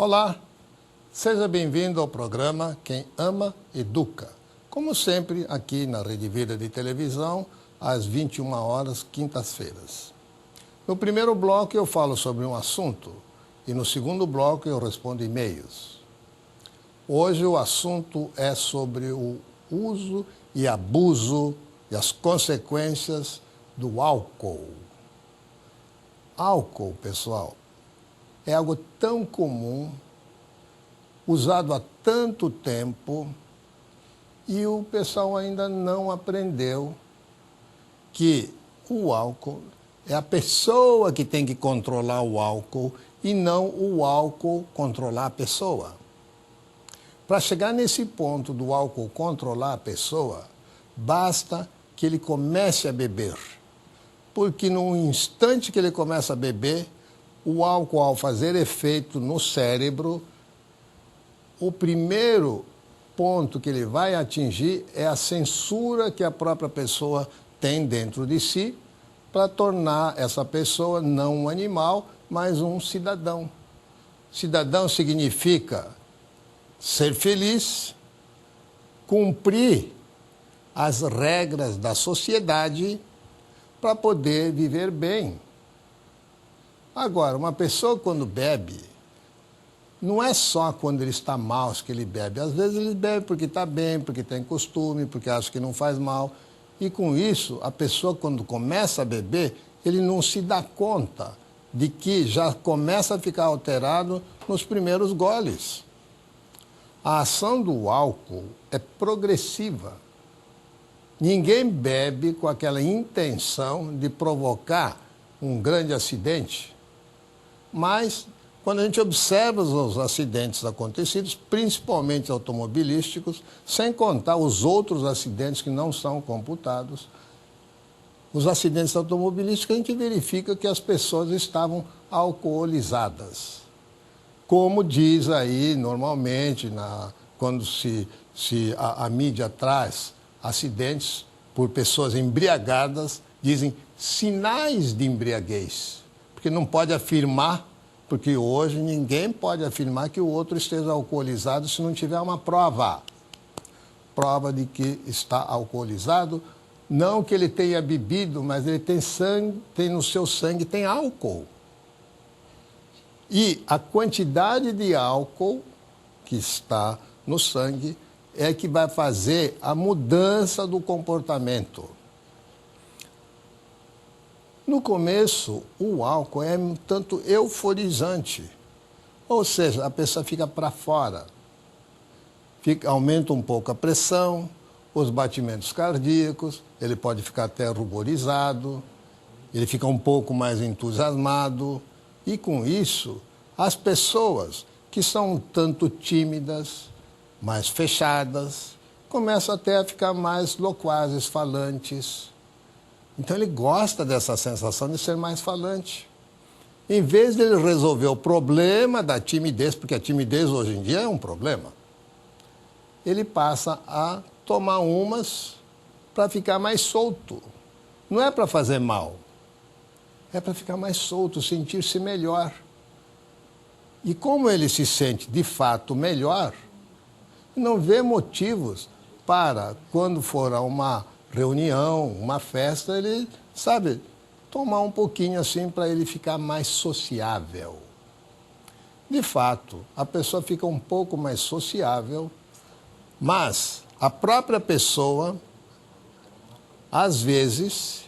Olá, seja bem-vindo ao programa Quem Ama, Educa. Como sempre, aqui na Rede Vida de Televisão, às 21 horas, quintas-feiras. No primeiro bloco eu falo sobre um assunto e no segundo bloco eu respondo e-mails. Hoje o assunto é sobre o uso e abuso e as consequências do álcool. Álcool, pessoal, é algo tão comum, usado há tanto tempo, e o pessoal ainda não aprendeu que o álcool é a pessoa que tem que controlar o álcool e não o álcool controlar a pessoa. Para chegar nesse ponto do álcool controlar a pessoa, basta que ele comece a beber. Porque no instante que ele começa a beber, o álcool, ao fazer efeito no cérebro, o primeiro ponto que ele vai atingir é a censura que a própria pessoa tem dentro de si para tornar essa pessoa não um animal, mas um cidadão. Cidadão significa ser feliz, cumprir as regras da sociedade para poder viver bem. Agora, uma pessoa quando bebe, não é só quando ele está mal que ele bebe. Às vezes ele bebe porque está bem, porque tem costume, porque acha que não faz mal. E com isso, a pessoa quando começa a beber, ele não se dá conta de que já começa a ficar alterado nos primeiros goles. A ação do álcool é progressiva. Ninguém bebe com aquela intenção de provocar um grande acidente. Mas, quando a gente observa os acidentes acontecidos, principalmente automobilísticos, sem contar os outros acidentes que não são computados, os acidentes automobilísticos a gente verifica que as pessoas estavam alcoolizadas. Como diz aí normalmente, quando a mídia traz acidentes por pessoas embriagadas, dizem sinais de embriaguez. Porque não pode afirmar, porque hoje ninguém pode afirmar que o outro esteja alcoolizado se não tiver uma prova. Prova de que está alcoolizado, não que ele tenha bebido, mas ele tem sangue, no seu sangue tem álcool. E a quantidade de álcool que está no sangue é que vai fazer a mudança do comportamento. No começo, o álcool é um tanto euforizante, ou seja, a pessoa fica para fora, aumenta um pouco a pressão, os batimentos cardíacos, ele pode ficar até ruborizado, ele fica um pouco mais entusiasmado, e com isso, as pessoas que são um tanto tímidas, mais fechadas, começam até a ficar mais loquazes, falantes. Então ele gosta dessa sensação de ser mais falante. Em vez de ele resolver o problema da timidez, porque a timidez hoje em dia é um problema, ele passa a tomar umas para ficar mais solto. Não é para fazer mal, é para ficar mais solto, sentir-se melhor. E como ele se sente de fato melhor, não vê motivos para, quando for a uma reunião, uma festa, ele, tomar um pouquinho assim para ele ficar mais sociável. De fato, a pessoa fica um pouco mais sociável, mas a própria pessoa, às vezes,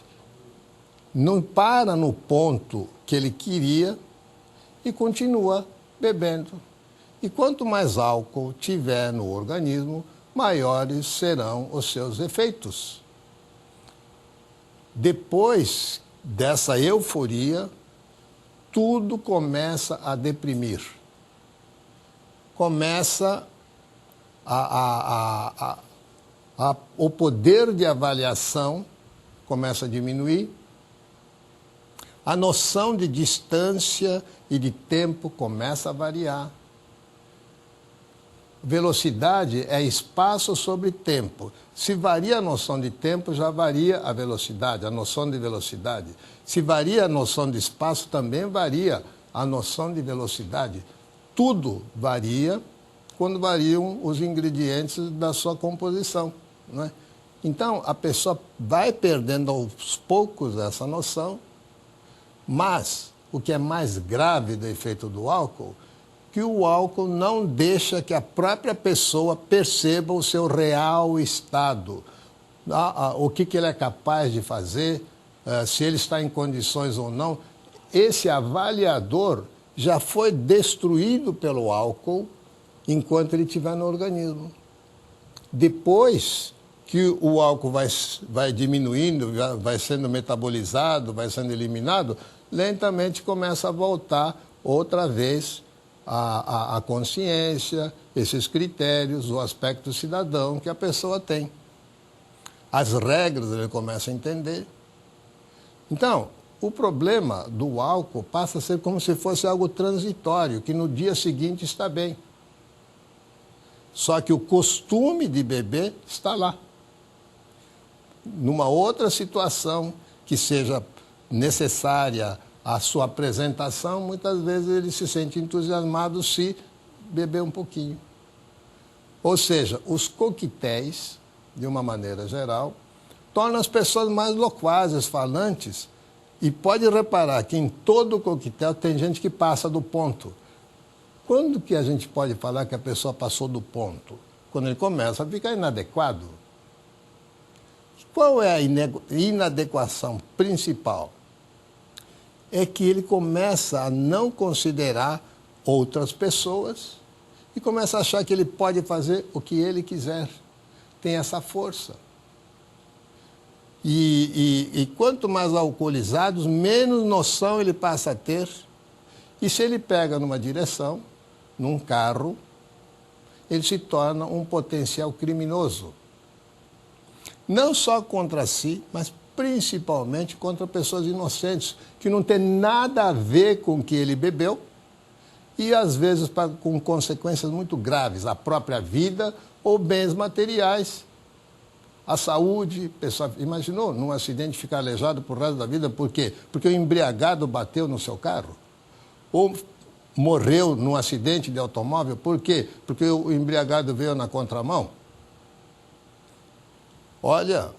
não para no ponto que ele queria e continua bebendo. E quanto mais álcool tiver no organismo, maiores serão os seus efeitos. Depois dessa euforia, tudo começa a deprimir. Começa o poder de avaliação começa a diminuir, a noção de distância e de tempo começa a variar. Velocidade é espaço sobre tempo. Se varia a noção de tempo, já varia a velocidade, a noção de velocidade. Se varia a noção de espaço, também varia a noção de velocidade. tudo varia quando variam os ingredientes da sua composição, não é? Então, a pessoa vai perdendo aos poucos essa noção, mas o que é mais grave do efeito do álcool, que o álcool não deixa que a própria pessoa perceba o seu real estado, o que ele é capaz de fazer, se ele está em condições ou não. Esse avaliador já foi destruído pelo álcool enquanto ele estiver no organismo. Depois que o álcool vai diminuindo, vai sendo metabolizado, vai sendo eliminado, lentamente começa a voltar outra vez a consciência, esses critérios, o aspecto cidadão que a pessoa tem. As regras ele começa a entender. Então, o problema do álcool passa a ser como se fosse algo transitório, que no dia seguinte está bem. Só que o costume de beber está lá. Numa outra situação que seja necessária a sua apresentação, muitas vezes ele se sente entusiasmado se beber um pouquinho. Ou seja, os coquetéis, de uma maneira geral, tornam as pessoas mais loquazes, falantes, e pode reparar que em todo coquetel tem gente que passa do ponto. Quando que a gente pode falar que a pessoa passou do ponto? Quando ele começa a ficar inadequado. Qual é a inadequação principal? É que ele começa a não considerar outras pessoas e começa a achar que ele pode fazer o que ele quiser. Tem essa força. E quanto mais alcoolizados, menos noção ele passa a ter. E se ele pega numa direção, num carro, ele se torna um potencial criminoso. Não só contra si, mas principalmente contra pessoas inocentes, que não tem nada a ver com o que ele bebeu e, às vezes, com consequências muito graves, a própria vida ou bens materiais. A saúde, pessoal, imaginou num acidente ficar aleijado por resto da vida, por quê? Porque o embriagado bateu no seu carro? Ou morreu num acidente de automóvel, por quê? Porque o embriagado veio na contramão? Olha,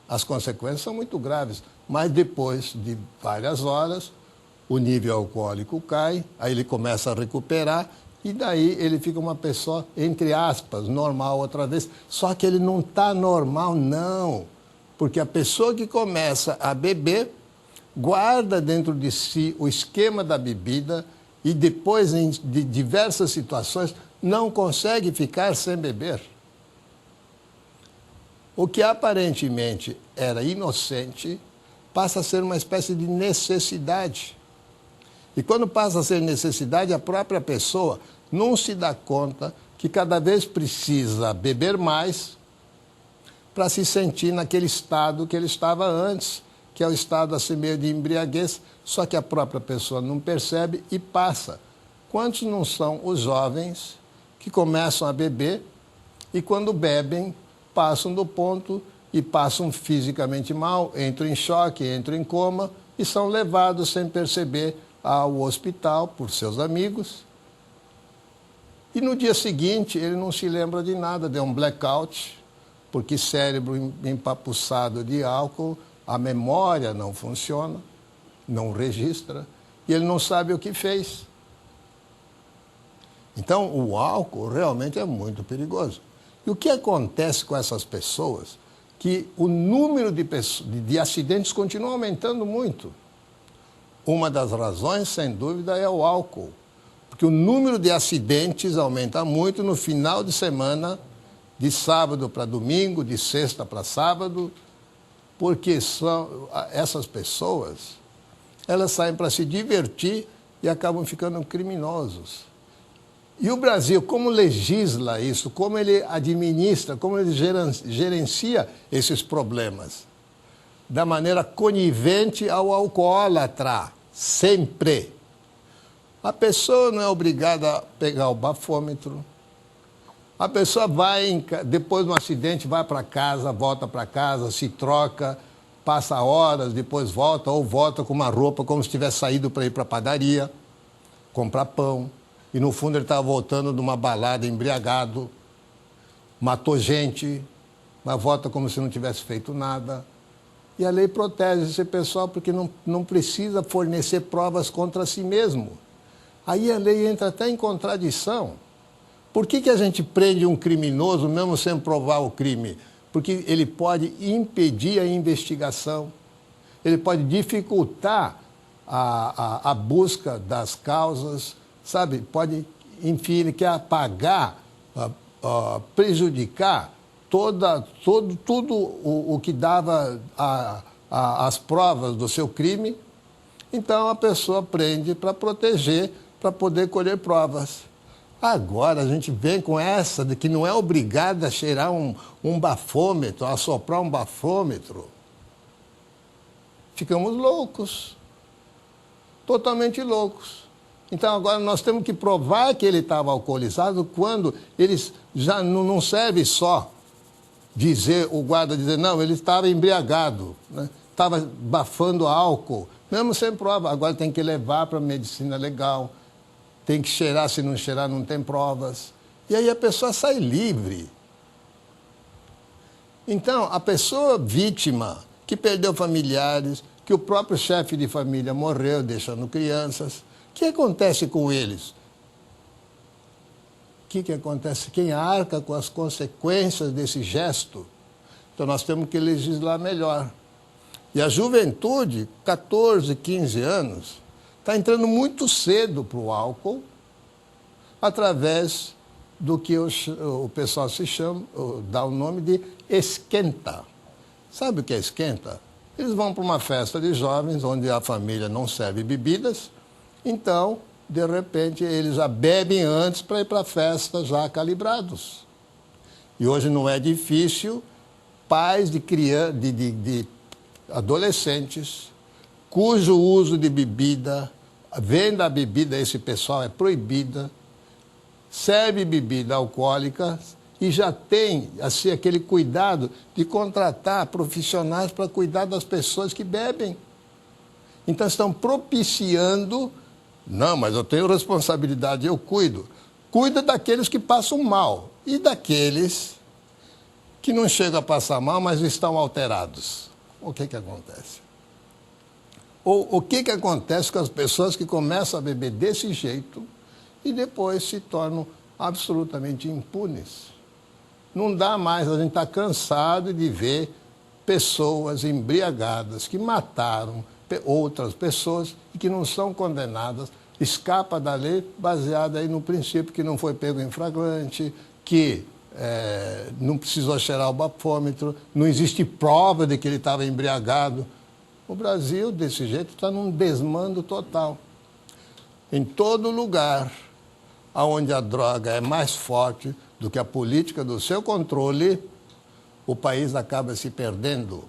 as consequências são muito graves, mas depois de várias horas, o nível alcoólico cai, aí ele começa a recuperar, e daí ele fica uma pessoa, entre aspas, normal outra vez. Só que ele não está normal, não. Porque a pessoa que começa a beber, guarda dentro de si o esquema da bebida e depois, de diversas situações, não consegue ficar sem beber. O que aparentemente era inocente passa a ser uma espécie de necessidade. E quando passa a ser necessidade, a própria pessoa não se dá conta que cada vez precisa beber mais para se sentir naquele estado que ele estava antes, que é o estado assim meio de embriaguez, só que a própria pessoa não percebe e passa. Quantos não são os jovens que começam a beber e quando bebem passam do ponto e passam fisicamente mal, entram em choque, entram em coma e são levados sem perceber ao hospital por seus amigos. E no dia seguinte ele não se lembra de nada, deu um blackout, porque cérebro empapuçado de álcool, a memória não funciona, não registra, e ele não sabe o que fez. Então, o álcool realmente é muito perigoso. E o que acontece com essas pessoas? Que o número de acidentes continua aumentando muito. Uma das razões, sem dúvida, é o álcool. Porque o número de acidentes aumenta muito no final de semana, de sábado para domingo, de sexta para sábado, porque essas pessoas, elas saem para se divertir e acabam ficando criminosos. E o Brasil, como legisla isso, como ele administra, como ele gerencia esses problemas? Da maneira conivente ao alcoólatra, sempre. A pessoa não é obrigada a pegar o bafômetro. A pessoa vai, depois de um acidente, vai para casa, volta para casa, se troca, passa horas, depois volta, ou volta com uma roupa como se tivesse saído para ir para a padaria, comprar pão. e no fundo ele estava voltando de uma balada embriagado, matou gente, mas volta como se não tivesse feito nada. E a lei protege esse pessoal porque não precisa fornecer provas contra si mesmo. Aí a lei entra até em contradição. Por que a gente prende um criminoso mesmo sem provar o crime? Porque ele pode impedir a investigação, ele pode dificultar a busca das causas, sabe? Pode, enfim, ele quer apagar, prejudicar tudo o que dava as provas do seu crime. Então a pessoa prende para proteger, para poder colher provas. Agora a gente vem com essa de que não é obrigado a cheirar um bafômetro, a soprar um bafômetro. Ficamos loucos, totalmente loucos. Então agora nós temos que provar que ele estava alcoolizado quando eles já não serve só o guarda dizer, não, ele estava embriagado, né? Estava bafando álcool, mesmo sem prova. Agora tem que levar para a medicina legal, tem que cheirar, se não cheirar não tem provas. E aí a pessoa sai livre. Então, a pessoa vítima, que perdeu familiares, que o próprio chefe de família morreu deixando crianças, o que acontece com eles? O que acontece? Quem arca com as consequências desse gesto? Então nós temos que legislar melhor. E a juventude, 14, 15 anos, está entrando muito cedo para o álcool, através do que o pessoal se chama, dá o nome de esquenta. Sabe o que é esquenta? Eles vão para uma festa de jovens, onde a família não serve bebidas, então, de repente, eles já bebem antes para ir para a festa já calibrados. E hoje não é difícil pais de adolescentes cujo uso de bebida, a venda da bebida a esse pessoal é proibida, serve bebida alcoólica e já tem assim, aquele cuidado de contratar profissionais para cuidar das pessoas que bebem. Então estão propiciando, não, mas eu tenho responsabilidade, eu cuido. Cuida daqueles que passam mal e daqueles que não chegam a passar mal, mas estão alterados. O que acontece? O que acontece com as pessoas que começam a beber desse jeito e depois se tornam absolutamente impunes? Não dá mais, a gente está cansado de ver pessoas embriagadas que mataram outras pessoas e que não são condenadas, escapa da lei baseada aí no princípio que não foi pego em flagrante, que não precisou cheirar o bafômetro, não existe prova de que ele estava embriagado. O Brasil, desse jeito, está num desmando total. Em todo lugar onde a droga é mais forte do que a política do seu controle, o país acaba se perdendo.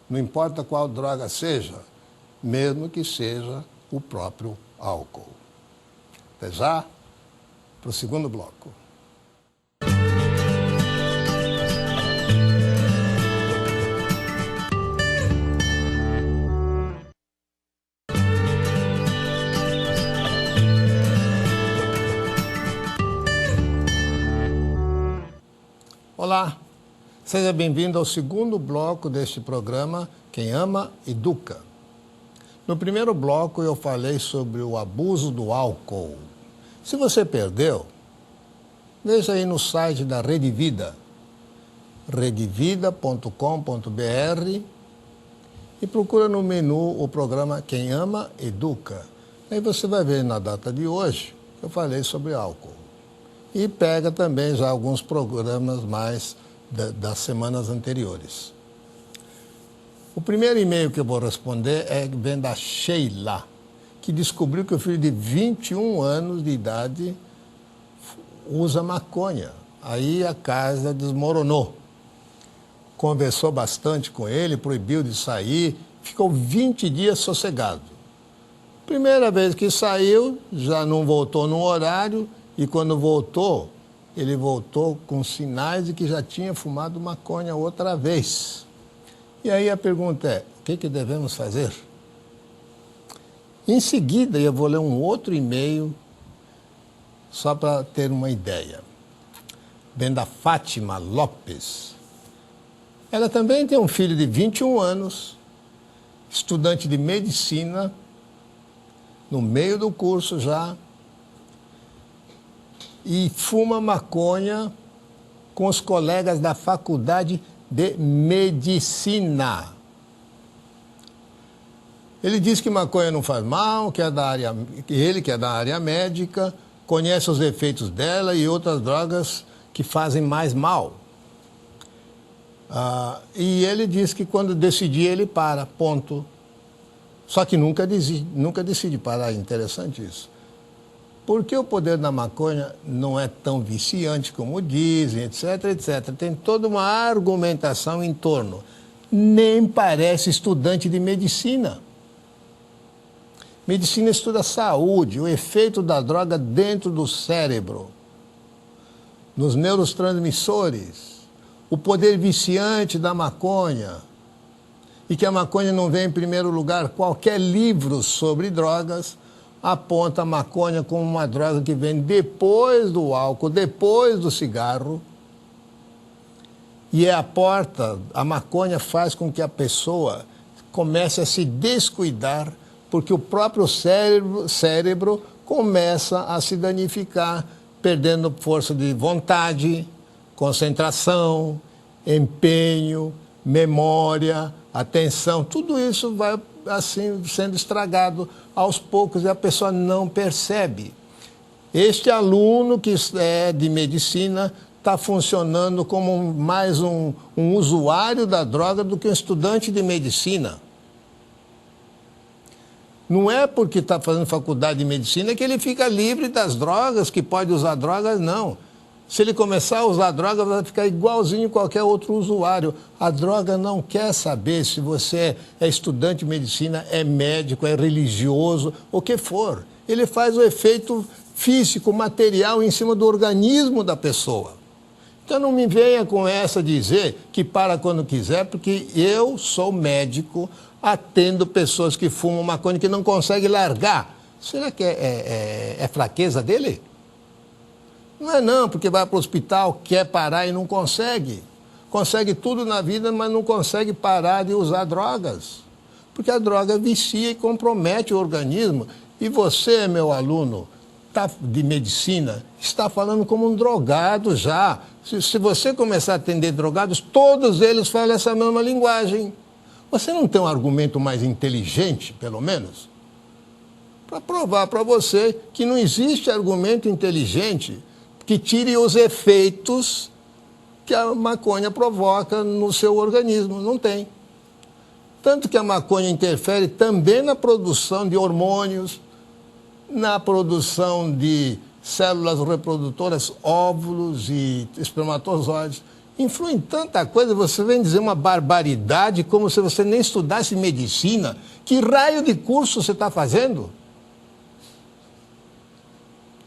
Não importa qual droga seja, mesmo que seja o próprio álcool. Até já, para o segundo bloco. Olá, seja bem-vindo ao segundo bloco deste programa, Quem Ama, Educa. No primeiro bloco eu falei sobre o abuso do álcool. Se você perdeu, veja aí no site da Rede Vida, redevida.com.br, e procura no menu o programa Quem Ama, Educa. Aí você vai ver na data de hoje que eu falei sobre álcool. E pega também já alguns programas mais das semanas anteriores. O primeiro e-mail que eu vou responder vem da Sheila, que descobriu que o filho de 21 anos de idade usa maconha. Aí a casa desmoronou. Conversou bastante com ele, proibiu de sair, ficou 20 dias sossegado. Primeira vez que saiu, já não voltou no horário, e quando voltou, ele voltou com sinais de que já tinha fumado maconha outra vez. E aí a pergunta é, o que devemos fazer? Em seguida, eu vou ler um outro e-mail só para ter uma ideia. Vem da Fátima Lopes. Ela também tem um filho de 21 anos, estudante de medicina, no meio do curso já, e fuma maconha com os colegas da faculdade de medicina. Ele diz que maconha não faz mal, que ele que é da área médica, conhece os efeitos dela e outras drogas que fazem mais mal. E ele diz que quando decidir ele para, ponto. Só que nunca decide parar, interessante isso. Porque o poder da maconha não é tão viciante como dizem, etc, etc. Tem toda uma argumentação em torno. Nem parece estudante de medicina. Medicina estuda a saúde, o efeito da droga dentro do cérebro, nos neurotransmissores, o poder viciante da maconha. E que a maconha não vem em primeiro lugar. Qualquer livro sobre drogas aponta a maconha como uma droga que vem depois do álcool, depois do cigarro. E é a maconha faz com que a pessoa comece a se descuidar, porque o próprio cérebro começa a se danificar, perdendo força de vontade, concentração, empenho, memória, atenção, tudo isso vai assim sendo estragado aos poucos e a pessoa não percebe. Este aluno que é de medicina está funcionando como mais um usuário da droga do que um estudante de medicina. Não é porque está fazendo faculdade de medicina que ele fica livre das drogas, que pode usar drogas, não. Se ele começar a usar droga, vai ficar igualzinho qualquer outro usuário. A droga não quer saber se você é estudante de medicina, é médico, é religioso, o que for. Ele faz o efeito físico, material em cima do organismo da pessoa. Então não me venha com essa dizer que para quando quiser, porque eu sou médico, atendo pessoas que fumam maconha que não conseguem largar. Será que é fraqueza dele? Não é não, porque vai para o hospital, quer parar e não consegue. Consegue tudo na vida, mas não consegue parar de usar drogas. Porque a droga vicia e compromete o organismo. E você, meu aluno de medicina, está falando como um drogado já. Se você começar a atender drogados, todos eles falam essa mesma linguagem. Você não tem um argumento mais inteligente, pelo menos? Para provar para você que não existe argumento inteligente que tire os efeitos que a maconha provoca no seu organismo. Não tem. Tanto que a maconha interfere também na produção de hormônios, na produção de células reprodutoras, óvulos e espermatozoides. Influi em tanta coisa, você vem dizer uma barbaridade como se você nem estudasse medicina. Que raio de curso você está fazendo?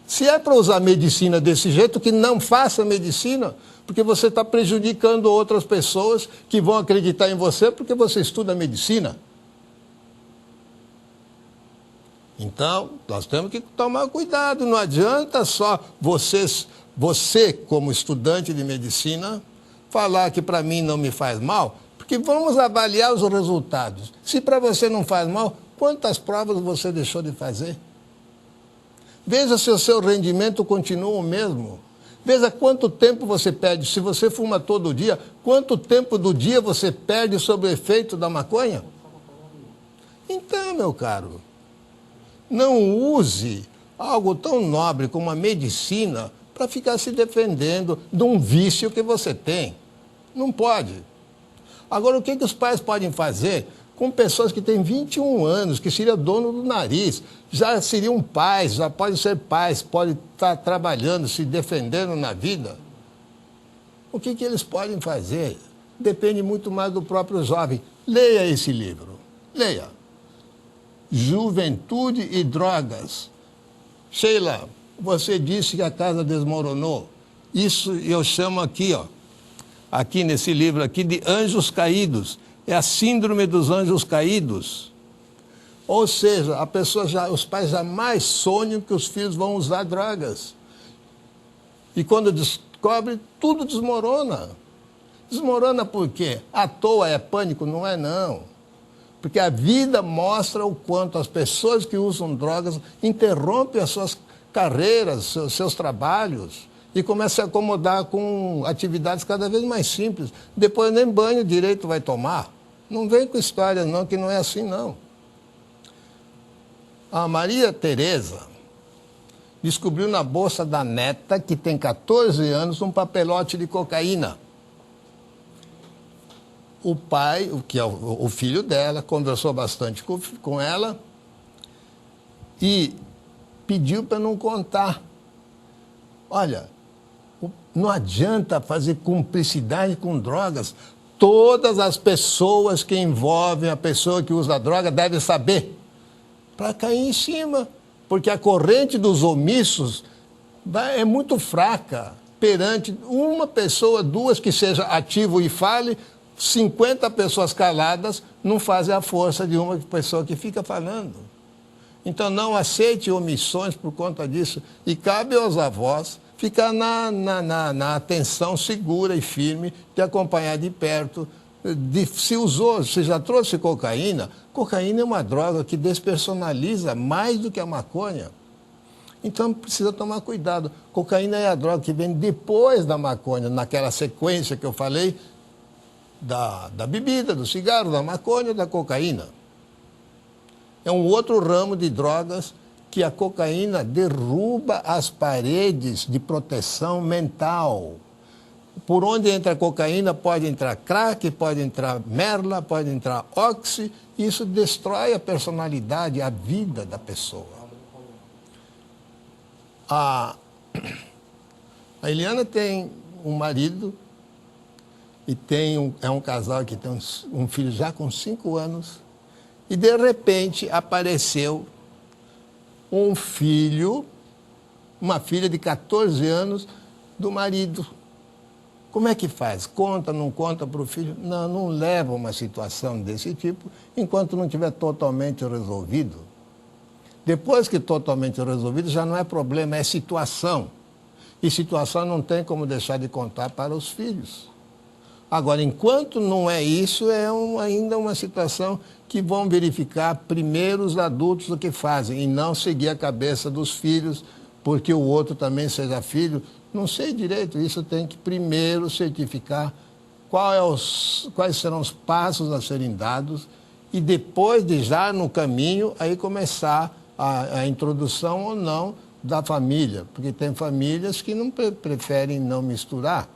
Se é para usar medicina desse jeito, que não faça medicina, porque você está prejudicando outras pessoas que vão acreditar em você porque você estuda medicina. Então, nós temos que tomar cuidado, não adianta só você como estudante de medicina, falar que para mim não me faz mal, porque vamos avaliar os resultados. Se para você não faz mal, quantas provas você deixou de fazer? Veja se o seu rendimento continua o mesmo. Veja quanto tempo você perde. Se você fuma todo dia, quanto tempo do dia você perde sob o efeito da maconha? Então, meu caro, não use algo tão nobre como a medicina para ficar se defendendo de um vício que você tem. Não pode. Agora, o que os pais podem fazer com pessoas que têm 21 anos, que seriam dono do nariz, já seriam pais, já podem ser pais, podem estar trabalhando, se defendendo na vida? O que eles podem fazer? Depende muito mais do próprio jovem. Leia esse livro. Leia. Juventude e Drogas. Sheila, você disse que a casa desmoronou. Isso eu chamo aqui, ó, aqui nesse livro aqui, de anjos caídos. É a síndrome dos anjos caídos. Ou seja, os pais jamais sonham que os filhos vão usar drogas. E quando descobre, tudo desmorona. Desmorona por quê? À toa é pânico? Não é, não. Porque a vida mostra o quanto as pessoas que usam drogas interrompem as suas carreiras, seus trabalhos, e começam a se acomodar com atividades cada vez mais simples. Depois nem banho direito vai tomar. Não vem com história, não, que não é assim, não. A Maria Tereza descobriu na bolsa da neta, que tem 14 anos, um papelote de cocaína. O pai, que é o filho dela, conversou bastante com ela e pediu para não contar. Olha, não adianta fazer cumplicidade com drogas. Todas as pessoas que envolvem a pessoa que usa droga devem saber, para cair em cima. Porque a corrente dos omissos é muito fraca perante uma pessoa, duas que seja ativo e fale, 50 pessoas caladas não fazem a força de uma pessoa que fica falando. Então não aceite omissões por conta disso. E cabe aos avós ficar na atenção segura e firme de acompanhar de perto. Se já trouxe cocaína, cocaína é uma droga que despersonaliza mais do que a maconha. Então precisa tomar cuidado. Cocaína é a droga que vem depois da maconha, naquela sequência que eu falei, da bebida, do cigarro, da maconha, da cocaína. É um outro ramo de drogas que a cocaína derruba as paredes de proteção mental. Por onde entra a cocaína pode entrar crack, pode entrar merla, pode entrar oxi. Isso destrói a personalidade, a vida da pessoa. A Eliana tem um marido e é um casal que tem um filho já com 5 anos. E, de repente, apareceu um filho, uma filha de 14 anos do marido. Como é que faz? Conta, não conta para o filho? Não, não leva uma situação desse tipo enquanto não estiver totalmente resolvido. Depois que totalmente resolvido, já não é problema, é situação. E situação não tem como deixar de contar para os filhos. Agora, enquanto não é isso, ainda uma situação que vão verificar primeiro os adultos o que fazem e não seguir a cabeça dos filhos, porque o outro também seja filho. Não sei direito, isso tem que primeiro certificar quais serão os passos a serem dados e depois de já no caminho, aí começar a introdução ou não da família, porque tem famílias que não preferem não misturar.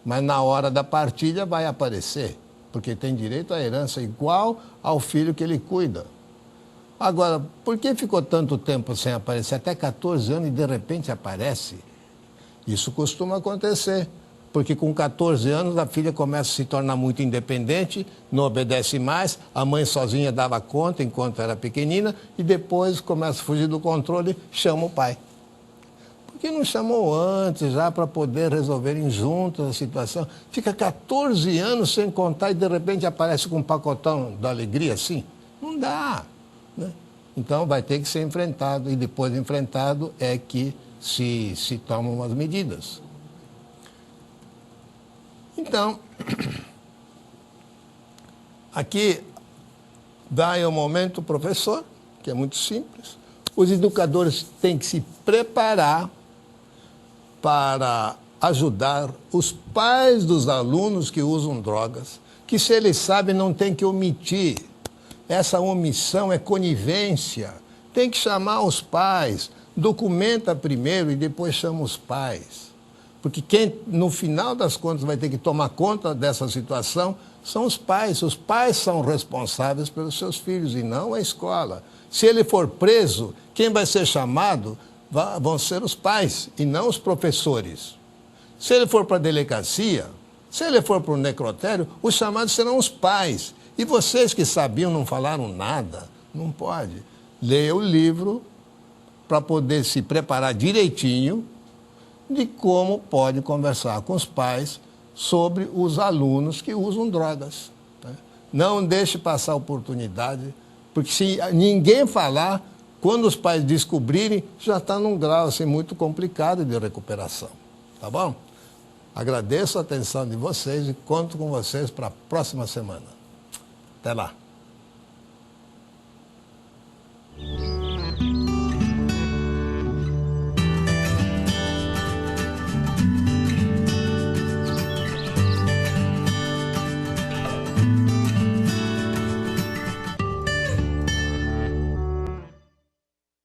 Mas na hora da partilha vai aparecer, porque tem direito à herança igual ao filho que ele cuida. Agora, por que ficou tanto tempo sem aparecer? Até 14 anos e de repente aparece? Isso costuma acontecer, porque com 14 anos a filha começa a se tornar muito independente, não obedece mais, a mãe sozinha dava conta enquanto era pequenina e depois começa a fugir do controle, chama o pai. Por que não chamou antes já para poder resolverem juntos a situação? Fica 14 anos sem contar e de repente aparece com um pacotão da alegria assim? Não dá, né? Então vai ter que ser enfrentado e depois de enfrentado é que se tomam as medidas. Então, aqui vai o momento professor, que é muito simples. Os educadores têm que se preparar para ajudar os pais dos alunos que usam drogas, que se eles sabem não tem que omitir. Essa omissão é conivência. Tem que chamar os pais, documenta primeiro e depois chama os pais. Porque quem, no final das contas, vai ter que tomar conta dessa situação são os pais. Os pais são responsáveis pelos seus filhos e não a escola. Se ele for preso, quem vai ser chamado vão ser os pais e não os professores. Se ele for para a delegacia, se ele for para o necrotério, os chamados serão os pais. E vocês que sabiam não falaram nada, não pode. Leia o livro para poder se preparar direitinho de como pode conversar com os pais sobre os alunos que usam drogas. Né? Não deixe passar a oportunidade, porque se ninguém falar, quando os pais descobrirem, já está num grau assim, muito complicado de recuperação. Tá bom? Agradeço a atenção de vocês e conto com vocês para a próxima semana. Até lá.